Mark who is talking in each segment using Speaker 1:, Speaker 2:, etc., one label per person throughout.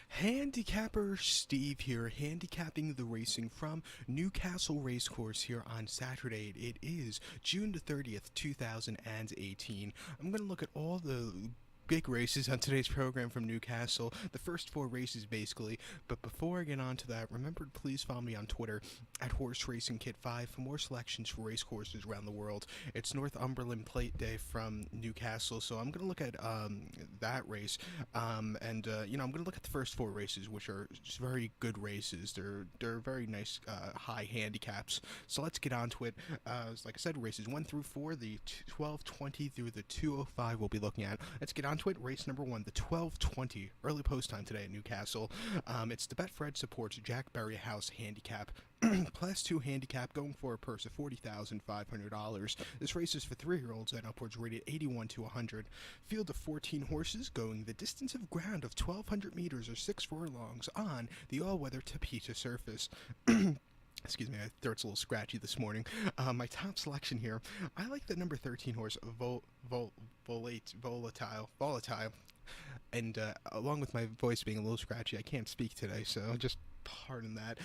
Speaker 1: Handicapper Steve here, handicapping the racing from Newcastle Racecourse here on Saturday. It is June the 30th, 2018. I'm going to look at all the big races on today's program from Newcastle, the first four races basically. But before I get on to that, remember to please follow me on Twitter at Horse Racing Kit 5 for more selections for race courses around the world. It's Northumberland Plate Day from Newcastle, so I'm going to look at that race, I'm going to look at the first four races, which are just very good races. They're very nice high handicaps. So let's get on to it. Like I said, races 1 through 4, the 12:20 through the 2:05 we'll be looking at. Let's get on to it. Race number 1, the 12:20, early post time today at Newcastle. It's the Betfred Supports Jack Berry House Handicap. Class 2 handicap going for a purse of $40,500. This race is for 3-year-olds and upwards, rated 81 to 100. Field of 14 horses going the distance of ground of 1,200 meters or 6 furlongs on the all-weather Tapeta surface. Excuse me, my throat's a little scratchy this morning. My top selection here, I like the number 13 horse, Volatile. And along with my voice being a little scratchy, I can't speak today, so just pardon that.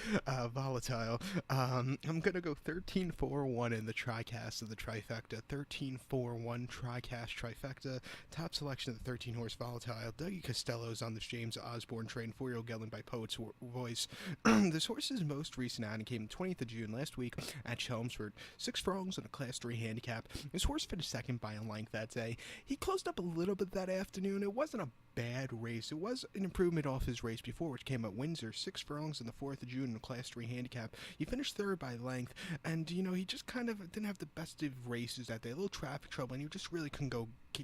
Speaker 1: Volatile. I'm going to go 13-4-1 in the TriCast of the trifecta. 13-4-1 TriCast trifecta. Top selection of the 13 horse Volatile. Dougie Costello's on this James Osborne train, 4-year-old gelding by Poet's Voice. This horse's most recent outing came 20th of June last week at Chelmsford. 6 furlongs on a Class 3 handicap. This horse finished second by a length that day. He closed up a little bit that afternoon. It wasn't a bad race. It was an improvement off his race before, which came at Windsor. 6 furlongs on the 4th of June in a Class 3 handicap. He finished third by length, and he just kind of didn't have the best of races that day. A little traffic trouble, and he just really couldn't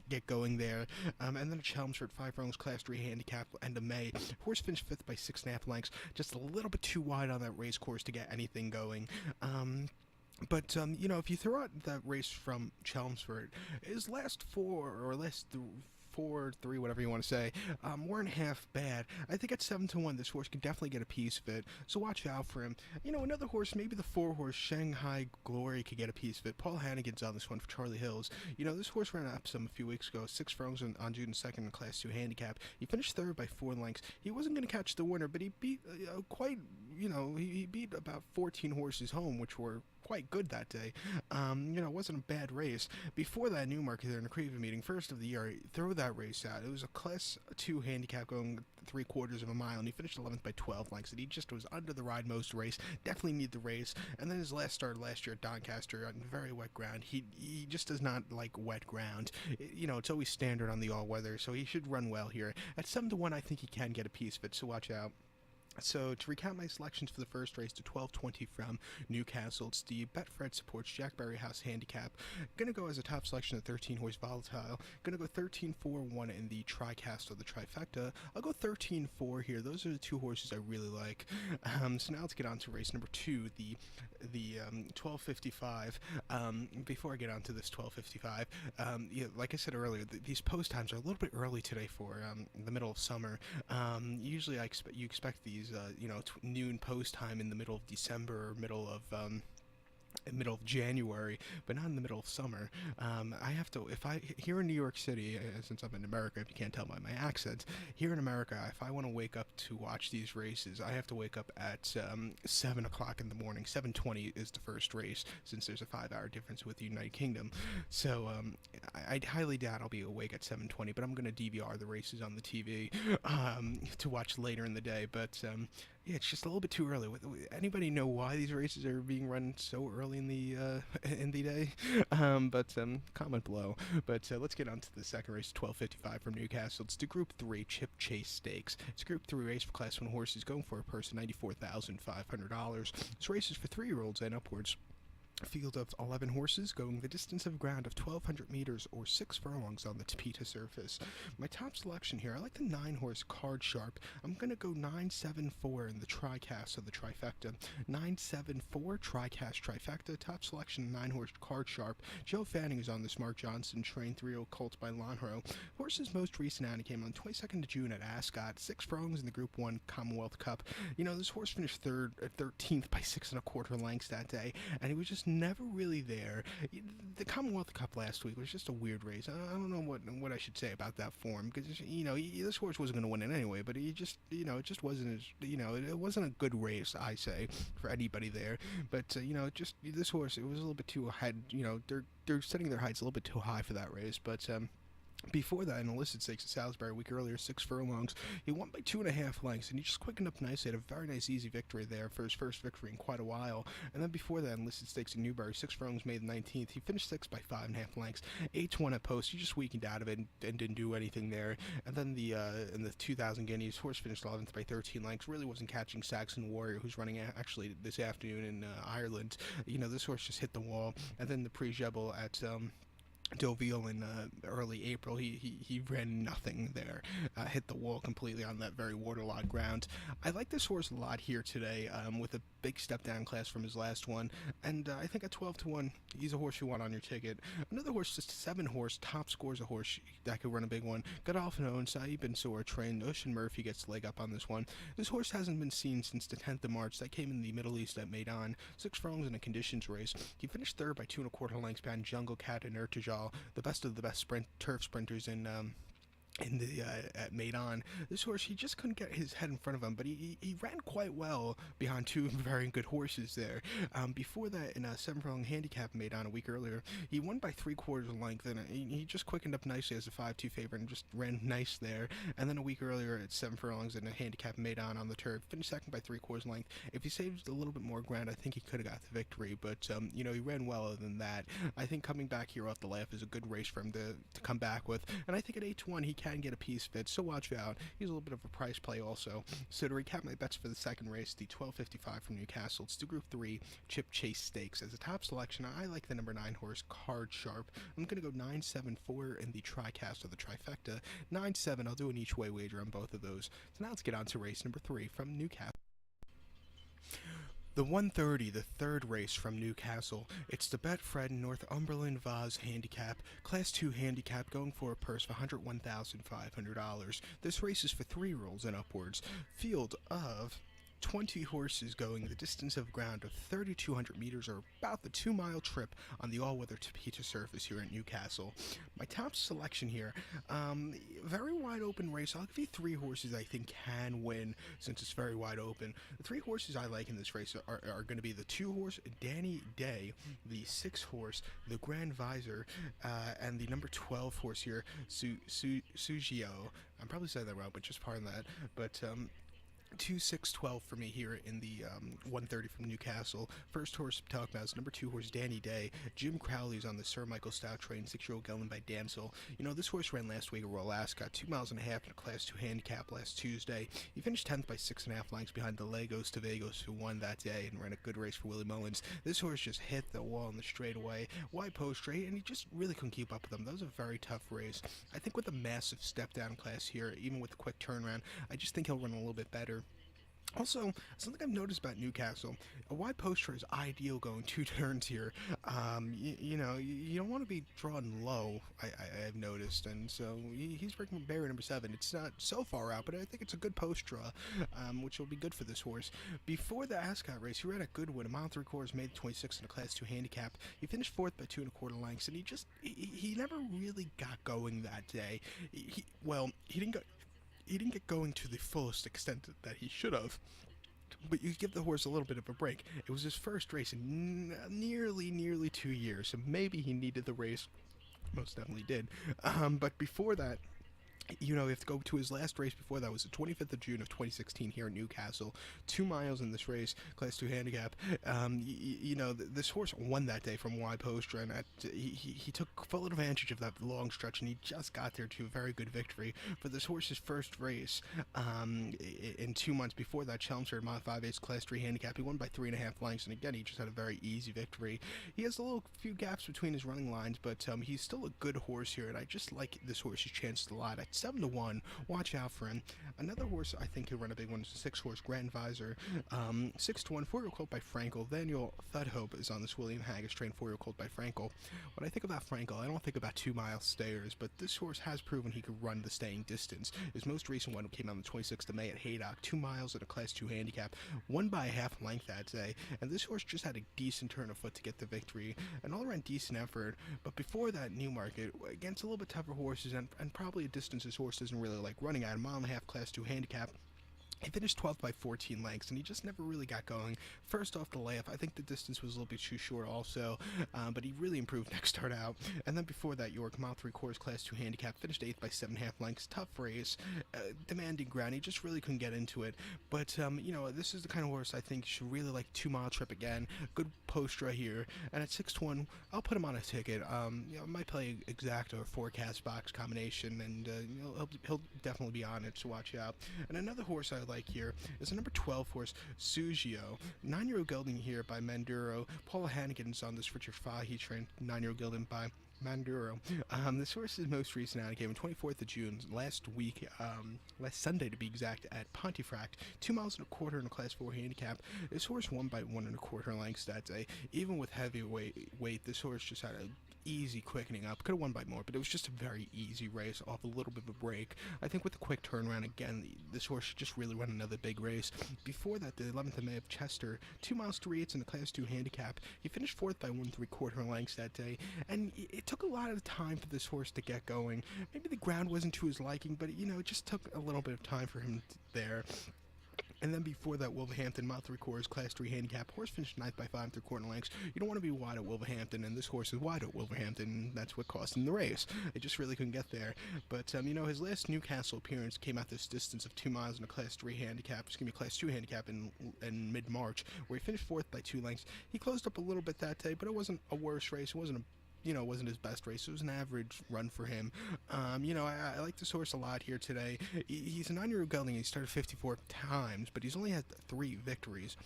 Speaker 1: get going there. And then at Chelmsford, 5 furlongs Class 3 handicap end of May. Horse finished 5th by 6.5 lengths, just a little bit too wide on that race course to get anything going. But if you throw out that race from Chelmsford, his last 4-3, whatever you want to say, weren't half bad. I think at 7-1, this horse can definitely get a piece of it, so watch out for him. Another horse, maybe the 4 horse Shanghai Glory could get a piece of it. Paul Hannigan's on this one for Charlie Hills. This horse ran up some a few weeks ago, 6 furlongs on June 2nd in Class 2 handicap. He finished third by 4 lengths. He wasn't going to catch the winner, but he beat he beat about 14 horses home, which were quite good that day. It wasn't a bad race. Before that, Newmarket there in a Craven meeting, first of the year, throw that race out. It was a Class 2 handicap going 3/4 of a mile, and he finished 11th by 12 lengths, and he just was under the ride most race. Definitely need the race. And then his last start last year at Doncaster on very wet ground. He just does not like wet ground. It's always standard on the all-weather, so he should run well here. At 7-1, I think he can get a piece of it, so watch out. So, to recount my selections for the first race, to 12:20 from Newcastle, it's the Betfred Supports Jack Berry House Handicap. Gonna go as a top selection of 13 horse Volatile. Gonna go 13-4-1 in the TriCast of the trifecta. I'll go 13-4 here. Those are the 2 horses I really like. So now let's get on to race number 2, the 12:55. Before I get on to this 12:55, like I said earlier, these post times are a little bit early today for the middle of summer. Usually you expect these noon post time in the middle of December or middle of January, but not in the middle of summer. I have to, here in New York City, since I'm in America, if you can't tell by my accent, here in America, if I want to wake up to watch these races, I have to wake up at 7 o'clock in the morning. 7:20 is the first race, since there's a 5-hour difference with the United Kingdom. So I highly doubt I'll be awake at 7:20, but I'm going to DVR the races on the TV to watch later in the day. But yeah, it's just a little bit too early. Anybody know why these races are being run so early in the day? Comment below. But let's get on to the second race, 12:55 from Newcastle. It's the Group 3 Chip Chase Stakes. It's a Group 3 race for Class 1 horses going for a purse of $94,500. This race is for 3-year-olds and upwards. A field of 11 horses going the distance of ground of 1,200 meters or 6 furlongs on the Tapeta surface. My top selection here, I like the 9 horse Card Sharp. I'm going to go 9-7-4 in the TriCast of the trifecta. 9-7-4 TriCast trifecta. Top selection, 9 horse Card Sharp. Joe Fanning is on this Mark Johnson train, 3-year-old colt by Lonhro. Horse's most recent outing came on 22nd of June at Ascot. 6 furlongs in the Group 1 Commonwealth Cup. This horse finished 13th by 6 1/4 lengths that day, and he was just never really there. The Commonwealth Cup last week was just a weird race. I don't know what I should say about that form, because this horse wasn't going to win it anyway. But he just it just wasn't as it wasn't a good race, I say, for anybody there. But just this horse, it was a little bit too high. They're setting their heights a little bit too high for that race. But before that, in the listed stakes at Salisbury a week earlier, 6 furlongs, he won by 2.5 lengths, and he just quickened up nicely. Had a very nice, easy victory there for his first victory in quite a while. And then before that, in listed stakes in Newbury, 6 furlongs, May the 19th, he finished 6th by 5.5 lengths, 8-1 at post. He just weakened out of it and didn't do anything there. And then in the 2,000 guineas, horse finished 11th by 13 lengths. Really wasn't catching Saxon Warrior, who's running actually this afternoon in Ireland. This horse just hit the wall. And then the Prix-Jebel at Deauville in early April, he ran nothing there, hit the wall completely on that very waterlogged ground. I like this horse a lot here today, with a big step down class from his last one, and I think at 12-1, he's a horse you want on your ticket. Another horse, just 7 horse, Top Score's a horse that could run a big one. Godolphin owned, Saeed Bin Sor trained. Ocean Murphy gets the leg up on this one. This horse hasn't been seen since the 10th of March. That came in the Middle East at Maidan. 6 furlongs in a conditions race. He finished 3rd by 2.25 lengths behind Jungle Cat and Urtajal, the best of the best turf sprinters in the at Maidan. This horse, he just couldn't get his head in front of him, but he ran quite well behind 2 very good horses there. Before that, in a 7 furlong handicap Maidan a week earlier, he won by 3/4 length, and he just quickened up nicely as a 5-2 favorite and just ran nice there. And then a week earlier at 7 furlongs in a handicap Maidan on the turf, finished 2nd by 3/4 length. If he saved a little bit more ground, I think he could have got the victory, but he ran well other than that. I think coming back here off the laugh is a good race for him to come back with, and I think at 8-1 he can get a piece of it, so watch out. He's a little bit of a price play also. So to recap my bets for the second race, the 12.55 from Newcastle, it's the Group 3 Chip Chase Stakes. As a top selection, I like the number 9 horse, Card Sharp. I'm going to go 9-7-4 in the TriCast, the trifecta. 9-7, I'll do an each way wager on both of those. So now let's get on to race number 3 from Newcastle. The 1:30, the third race from Newcastle. It's the Betfred Northumberland Vase Handicap, Class 2 handicap, going for a purse of $101,500. This race is for 3-year-olds and upwards. Field of 20 horses going the distance of ground of 3,200 meters, or about the 2-mile trip on the all-weather Tapeta surface here at Newcastle. My top selection here, very wide open race. I'll give you 3 horses I think can win since it's very wide open. The 3 horses I like in this race are going to be the 2-horse Danny Day, the 6-horse the Grand Visor, and the number 12 horse here, Sugio. I'm probably saying that wrong, but just pardon that. But 2-6-12 for me here in the 1:30 from Newcastle. First horse, talk about, is number 2 horse, Danny Day. Jim Crowley's on the Sir Michael Stout train, 6-year-old gelding by Damsel. This horse ran last week at Royal Ascot, 2.5 miles in a Class 2 handicap last Tuesday. He finished 10th by 6.5 lengths behind the Lagos Tavagos, who won that day and ran a good race for Willie Mullins. This horse just hit the wall in the straightaway, wide post straight, and he just really couldn't keep up with them. That was a very tough race. I think with a massive step down class here, even with a quick turnaround, I just think he'll run a little bit better. Also, something I've noticed about Newcastle, a wide poster is ideal going 2 turns here. You don't want to be drawn low, I've noticed, and so he's breaking barrier number 7. It's not so far out, but I think it's a good post draw, which will be good for this horse. Before the Ascot race, he ran a good win, a mile 3/4, made 26 in a Class 2 handicap. He finished 4th by 2.25 lengths, and he never really got going that day. He didn't get going to the fullest extent that he should have, but you give the horse a little bit of a break. It was his first race in nearly 2 years, so maybe he needed the race. Most definitely did. But before that, you have to go to his last race before that. Was the 25th of June of 2016 here in Newcastle. 2 miles in this race, Class 2 handicap. This horse won that day from wide post, and he took full advantage of that long stretch, and he just got there to a very good victory for this horse's first race. In 2 months before that, Chelmsford, mile 5/8, Class 3 handicap. He won by 3.5 lengths, and again, he just had a very easy victory. He has a few gaps between his running lines, but he's still a good horse here, and I just like this horse's chances a lot. At 7-1. Watch out for him. Another horse I think could run a big one is the 6-horse Grand Visor. 6-1, 4-year-old colt by Frankel. Daniel Thudhope is on this William Haggis trained 4-year-old colt by Frankel. When I think about Frankel, I don't think about 2-mile stayers, but this horse has proven he could run the staying distance. His most recent one came out on the 26th of May at Haydock, 2 miles at a Class 2 handicap, won by a half length that day, and this horse just had a decent turn of foot to get the victory, an all-around decent effort. But before that, Newmarket, against a little bit tougher horses, and probably a distance this horse doesn't really like running at, a mile and a half Class 2 handicap, he finished 12th by 14 lengths, and he just never really got going. First off the layup, I think the distance was a little bit too short also, but he really improved next start out. And then before that, York, mile 3/4 Class 2 handicap, finished 8th by 7.5 lengths. Tough race, demanding ground. He just really couldn't get into it. But, this is the kind of horse I think should really like 2-mile trip again. Good post right here. And at 6-1, I'll put him on a ticket. I might play exact or forecast box combination, and he'll definitely be on it, so watch out. And another horse I like here is the number 12 horse, Sugio. 9-year-old gelding here by Manduro. Paula Hannigan's on this Richard Fahey trained 9-year-old gelding by Manduro. This horse's most recent outing came on 24th of June, last week, last Sunday to be exact, at Pontefract. 2 miles and a quarter in a Class 4 handicap. This horse won by 1 1/4 lengths that day. Even with heavy weight, this horse just had a easy quickening up. Could have won by more, but it was just a very easy race off a little bit of a break. I think with the quick turnaround, again, this horse should just really run another big race. Before that, the 11th of May of Chester, 2 miles 3/8 in the Class 2 handicap. He finished 4th by 1 3/4 lengths that day, and it took a lot of time for this horse to get going. Maybe the ground wasn't to his liking, but it just took a little bit of time for him there. And then before that, Wolverhampton, mile 3/4, Class 3 handicap. Horse finished 9th by 5 3/4 lengths. You don't want to be wide at Wolverhampton, and this horse is wide at Wolverhampton, and that's what cost him the race. They just really couldn't get there. But, his last Newcastle appearance came at this distance of 2 miles in a Class 3 handicap, Class 2 handicap in mid-March, where he finished 4th by 2 lengths. He closed up a little bit that day, but it wasn't a worse race. It wasn't wasn't his best race. It was an average run for him. I like this horse a lot here today. He's a 9-year-old gelding. He started 54 times, but he's only had 3 victories.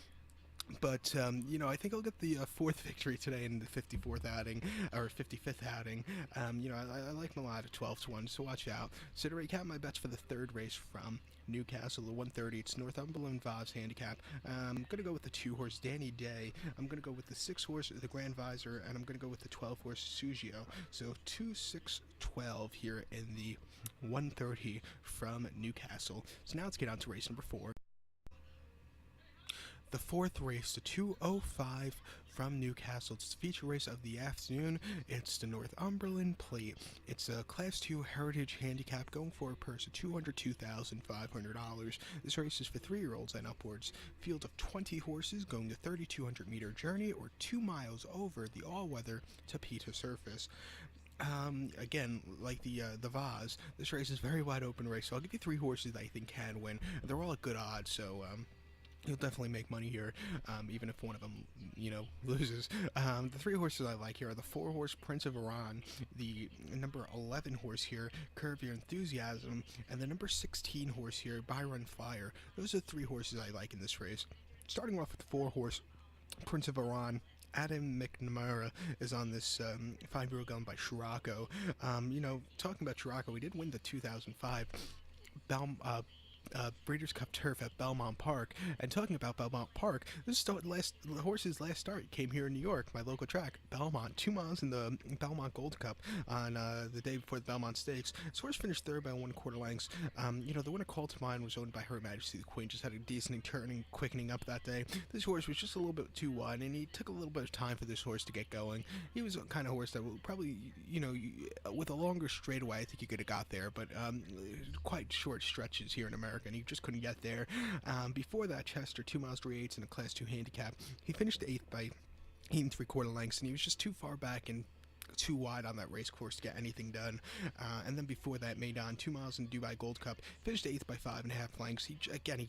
Speaker 1: But, I think I'll get the 4th victory today in the 54th outing, or 55th outing. I like him a lot at 12-1, so watch out. So to recap my bets for the 3rd race from Newcastle at 1:30, it's Northumberland Vaz handicap. I'm going to go with the 2-horse Danny Day. I'm going to go with the 6-horse the Grand Visor, and I'm going to go with the 12-horse Sugio. So 2, 6, 12 here in the 1:30 from Newcastle. So now let's get on to race number 4. The 4th race, the 2:05 from Newcastle. It's the feature race of the afternoon. It's the Northumberland Plate. It's a Class 2 Heritage Handicap going for a purse of $202,500. This race is for 3-year-olds and upwards. Field of 20 horses going the 3,200-meter journey or 2 miles over the all-weather Tapeta surface. Again, like the Vaz, this race is a very wide open race, so I'll give you 3 horses that I think can win. They're all at good odds, so you'll definitely make money here, even if one of them, loses. The 3 horses I like here are the 4-horse Prince of Iran, the number 11 horse here, Curve Your Enthusiasm, and the number 16 horse here, Byron Fire. Those are the 3 horses I like in this race. Starting off with the 4-horse Prince of Iran, Adam McNamara is on this 5-year-old gelding by Scirocco. Talking about Scirocco, he did win the 2005 Breeders' Cup Turf at Belmont Park. And talking about Belmont Park, the horse's last start came here in New York, my local track, Belmont. 2 miles in the Belmont Gold Cup on the day before the Belmont Stakes. This horse finished 3rd by 1 1/4 lengths. The winner called to mind was owned by Her Majesty the Queen. Just had a decent turning, quickening up that day. This horse was just a little bit too wide, and he took a little bit of time for this horse to get going. He was a kind of horse that will probably, with a longer straightaway, I think he could have got there, but quite short stretches here in America, and he just couldn't get there. Before that, Chester, 2 miles 3/8 in a Class 2 handicap. He finished 8th by 8 3/4 lengths, and he was just too far back and too wide on that race course to get anything done. And then before that, Maidan, 2 miles in Dubai Gold Cup, finished 8th by 5.5 lengths.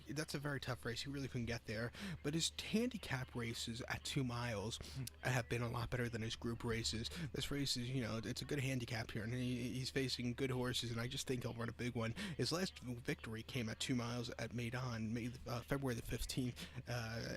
Speaker 1: That's a very tough race. He really couldn't get there. But his handicap races at 2 miles have been a lot better than his group races. This race is, it's a good handicap here, and he's facing good horses, and I just think he'll run a big one. His last victory came at 2 miles at Maidan, February the 15th,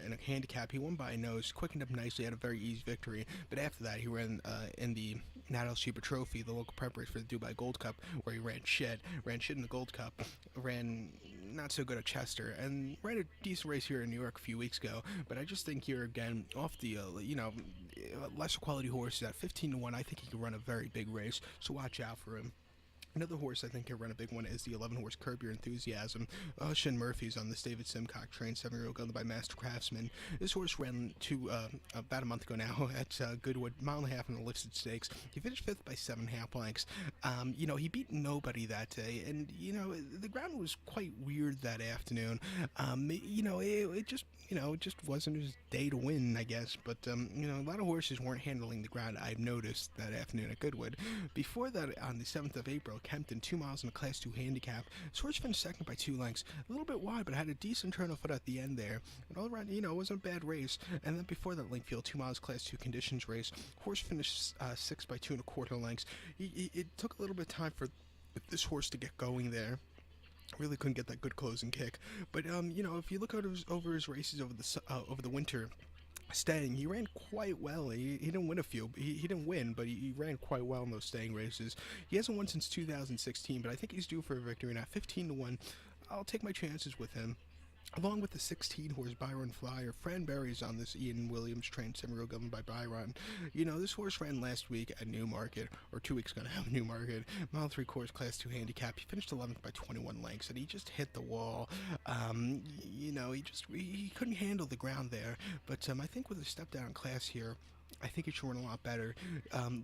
Speaker 1: in a handicap. He won by a nose, quickened up nicely, had a very easy victory. But after that, he ran in the Natal Super Trophy, the local prep race for the Dubai Gold Cup, where he ran shit in the Gold Cup, ran not so good at Chester, and ran a decent race here in New York a few weeks ago. But I just think here again, off the lesser quality horses at 15-1, I think he could run a very big race. So watch out for him. Another horse I think can run a big one is the 11-horse Curb Your Enthusiasm. Shin Murphy's on this David Simcock trained 7-year-old owned by Master Craftsman. This horse ran about a month ago now at Goodwood, mile and a half in the listed stakes. He finished 5th by 7.5 lengths. He beat nobody that day, and the ground was quite weird that afternoon. It just wasn't his day to win, I guess. But a lot of horses weren't handling the ground. I've noticed that afternoon at Goodwood. Before that, on the 7th of April, Kempton, 2 miles in a Class 2 handicap. This horse finished second by 2 lengths, a little bit wide, but had a decent turn of foot at the end there. And all around, it wasn't a bad race. And then before that, Linkfield, 2 miles Class 2 conditions race. Horse finished 6 by 2.25 lengths. It took a little bit of time for this horse to get going there. Really couldn't get that good closing kick. But if you look over his races over the winter, staying, he ran quite well. He didn't win a few. He didn't win, but he ran quite well in those staying races. He hasn't won since 2016, but I think he's due for a victory. And at 15-1, I'll take my chances with him. Along with the 16-horse Byron Flyer, Fran Berry's on this Ian Williams trained 7-year-old governed by Byron. This horse ran last week at Newmarket, or 2 weeks ago now at Newmarket. Mile 3 course, Class 2 handicap. He finished 11th by 21 lengths, and he just hit the wall. He couldn't handle the ground there. But I think with a step down in class here, I think he should run a lot better.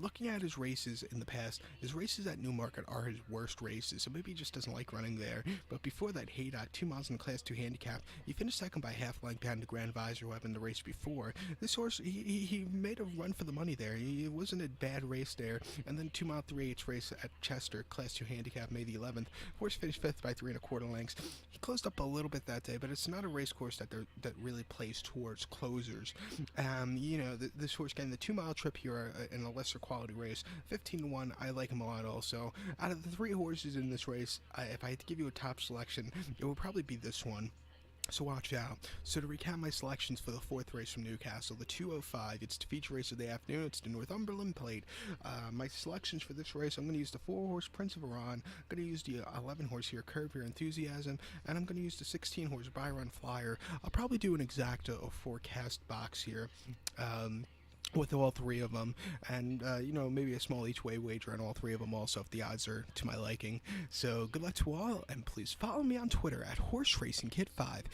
Speaker 1: Looking at his races in the past, his races at Newmarket are his worst races, so maybe he just doesn't like running there. But before that, Haydock, 2 miles in the Class 2 handicap, he finished second by half length behind the Grand Visor, who had been the race before. This horse, he made a run for the money there. It wasn't a bad race there. And then 2 mile 3/8 race at Chester, Class 2 handicap, May the 11th. Horse finished 5th by 3.25 lengths. He closed up a little bit that day, but it's not a race course that really plays towards closers. This horse getting the 2 mile trip here in a lesser quality race, 15-1. I like him a lot also. Out of the 3 horses in this race, if I had to give you a top selection, it would probably be this one. So watch out. So to recap my selections for the 4th race from Newcastle, the 205, it's the feature race of the afternoon. It's the Northumberland Plate. My selections for this race, I'm going to use the 4-horse Prince of Iran. I'm going to use the 11-horse here, Curb Your Enthusiasm, and I'm going to use the 16-horse Byron Flyer. I'll probably do an exacta or forecast box here. With all 3 of them, and maybe a small each way wager on all 3 of them also if the odds are to my liking. So good luck to all, and please follow me on Twitter at HorseRacingKid5.